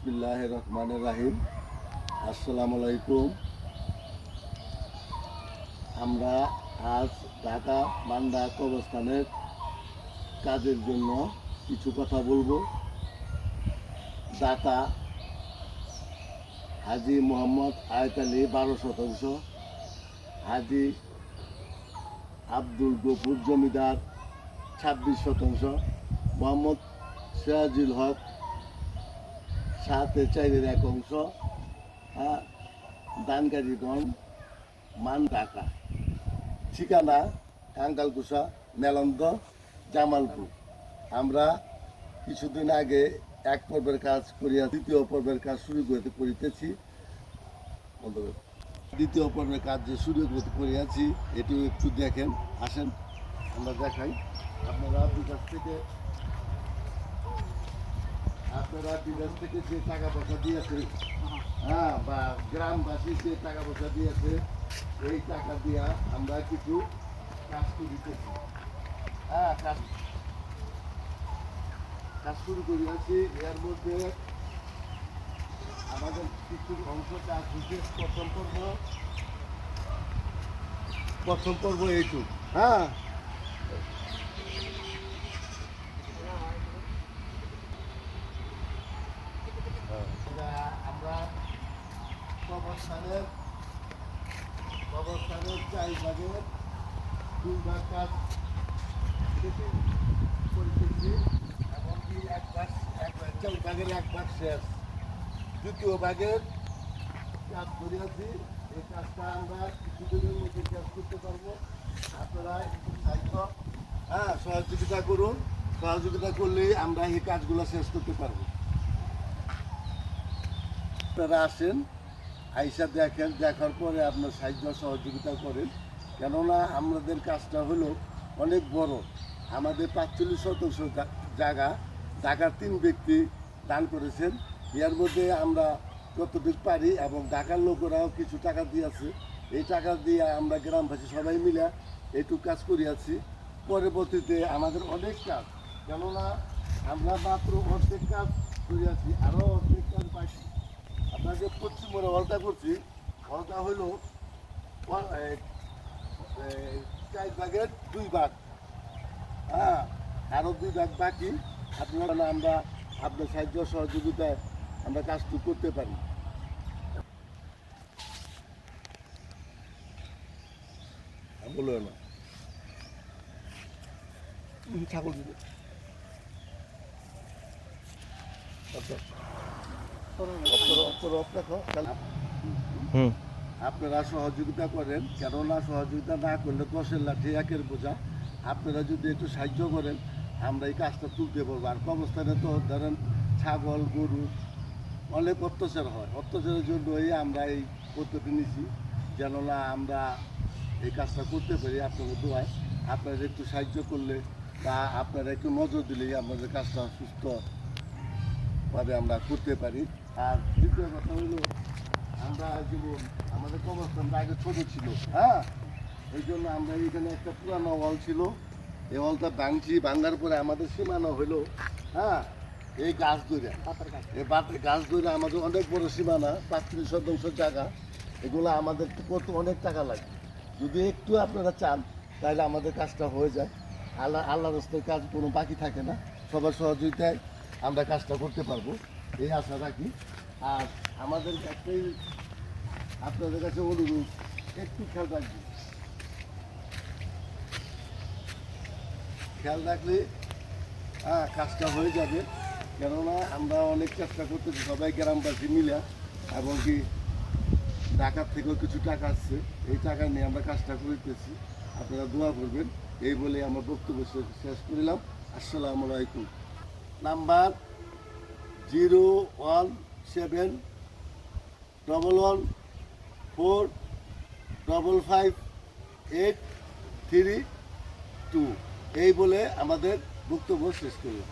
বিসমিল্লাহির রহমানির রহিম। আসসালামু আলাইকুম। আমরা আজ ঢাকা মান্দা কবরস্থানের কাজের জন্য কিছু কথা বলবো। দাতা হাজি মোহাম্মদ আয়েত আলী 12%, হাজি আব্দুল গফুর জমিদার 26%, মোহাম্মদ সিরাজুল হক 7/4, দানকারীগণ মান ঢাকা, ঠিকানা কাঙ্গালকুষা মেলন্দ জামালপুর। আমরা কিছুদিন আগে এক পর্বের কাজ করিয়া দ্বিতীয় পর্বের কাজ শুরু করিতেছি। দ্বিতীয় পর্বের কাজ যে শুরু করিয়াছি এটিও একটু দেখেন, আসেন আমরা দেখাই। আপনারা বিকাশ থেকে যে টাকা পয়সা দিয়েছে, বা গ্রামবাসী যে টাকা পয়সা দিয়েছে, এই টাকা দিয়া আমরা কিছু কাজ করিতেছি। কাজ শুরু করিয়াছি। এর মধ্যে আমাদের কিছু অংশ কাজ হচ্ছে। প্রথম পর্ব এইটুক। আমরা কবরস্থানের 4 ভাগের 2 ভাগ কাজ করতেছি, এমনকি 4 ভাগের 1 ভাগ শেষ, দ্বিতীয় ভাগের কাজ করিয়াছি। এই কাজটা আমরা কিছুদিনের মধ্যে শেষ করতে পারবো। আপনারা একটু সহযোগিতা করুন। সহযোগিতা করলেই আমরা এই কাজগুলো শেষ করতে পারবো। আপনারা আসেন, আইসা দেখেন, দেখার পরে আপনার সাহায্য সহযোগিতা করেন। কেননা আমাদের কাজটা হলো অনেক বড়। আমাদের 45% জায়গা ঢাকার 3 ব্যক্তি দান করেছেন। এর মধ্যে আমরা যতটুকু পারি এবং ঢাকার লোকেরাও কিছু টাকা দিয়েছে। এই টাকা দিয়ে আমরা গ্রামবাসী সবাই মিলে এইটুকু কাজ করিয়াছি। পরবর্তীতে আমাদের অনেক কাজ, কেননা আমরা মাত্র অর্ধেক কাজ করিয়াছি, আরও অর্ধেক কাজ বাকি। আপনাদের পশ্চিমবঙ্গে হলটা করছি, হলটা হইল 4 ভাগের 2 ভাগ, আরও 2 ভাগ বাকি। আপনারা আমরা আপনার সাহায্য সহযোগিতায় আমরা কাজটি করতে পারি। বলো না ছাগল দিবে। আপনারা সহযোগিতা করেন, কেননা সহযোগিতা না করলে 10-এর লাঠি 1-এর বোঝা। আপনারা যদি একটু সাহায্য করেন আমরা এই কাজটা তুলতে পারবো। আর কবরস্থানে তো ধরেন ছাগল গরু অনেক অত্যাচার হয়, অত্যাচারের জন্যই আমরা এই পদ্ধতি নিছি, যেন না আমরা এই কাজটা করতে পারি। আপনাদের দোয়ায় আপনারা একটু সাহায্য করলে বা আপনারা একটু নজর দিলেই আমাদের কাজটা সুস্থভাবে আমরা করতে পারি। আর দ্বিতীয় কথা হলো, আমরা যেমন আমাদের কবরস্থানটা আগে ছোটো ছিল, এই জন্য আমরা এখানে একটা পুরানো ওয়াল ছিল, এই ওয়ালটা ভাঙার পরে আমাদের সীমানা হলো এই গাছ ধরে, এই গাছ ধরে আমাদের অনেক বড় সীমানা, 35% জায়গা। এগুলো আমাদের করতে অনেক টাকা লাগে। যদি একটু আপনারা চান তাহলে আমাদের কাজটা হয়ে যায়। আল্লাহ রাস্তার কাজ কোনো বাকি থাকে না। সবার সহযোগিতায় আমরা কাজটা করতে পারবো, এই আশা রাখি। আর আমাদের একটাই আপনাদের কাছে অনুরোধ, একটু খেয়াল রাখবেন। খেয়াল রাখলে কাজটা হয়ে যাবে। কেননা আমরা অনেক চেষ্টা করতেছি সবাই গ্রামবাসী মিলে, এবং কি ঢাকার থেকেও কিছু টাকা আসছে, এই টাকা নিয়ে আমরা কাজটা করতেছি। আপনারা দোয়া করবেন, এই বলে আমার বক্তব্য শেষ করিলাম। আসসালামু আলাইকুম। নাম্বার 01711455832, এই বলে আমাদের বক্তব্য শেষ করলাম।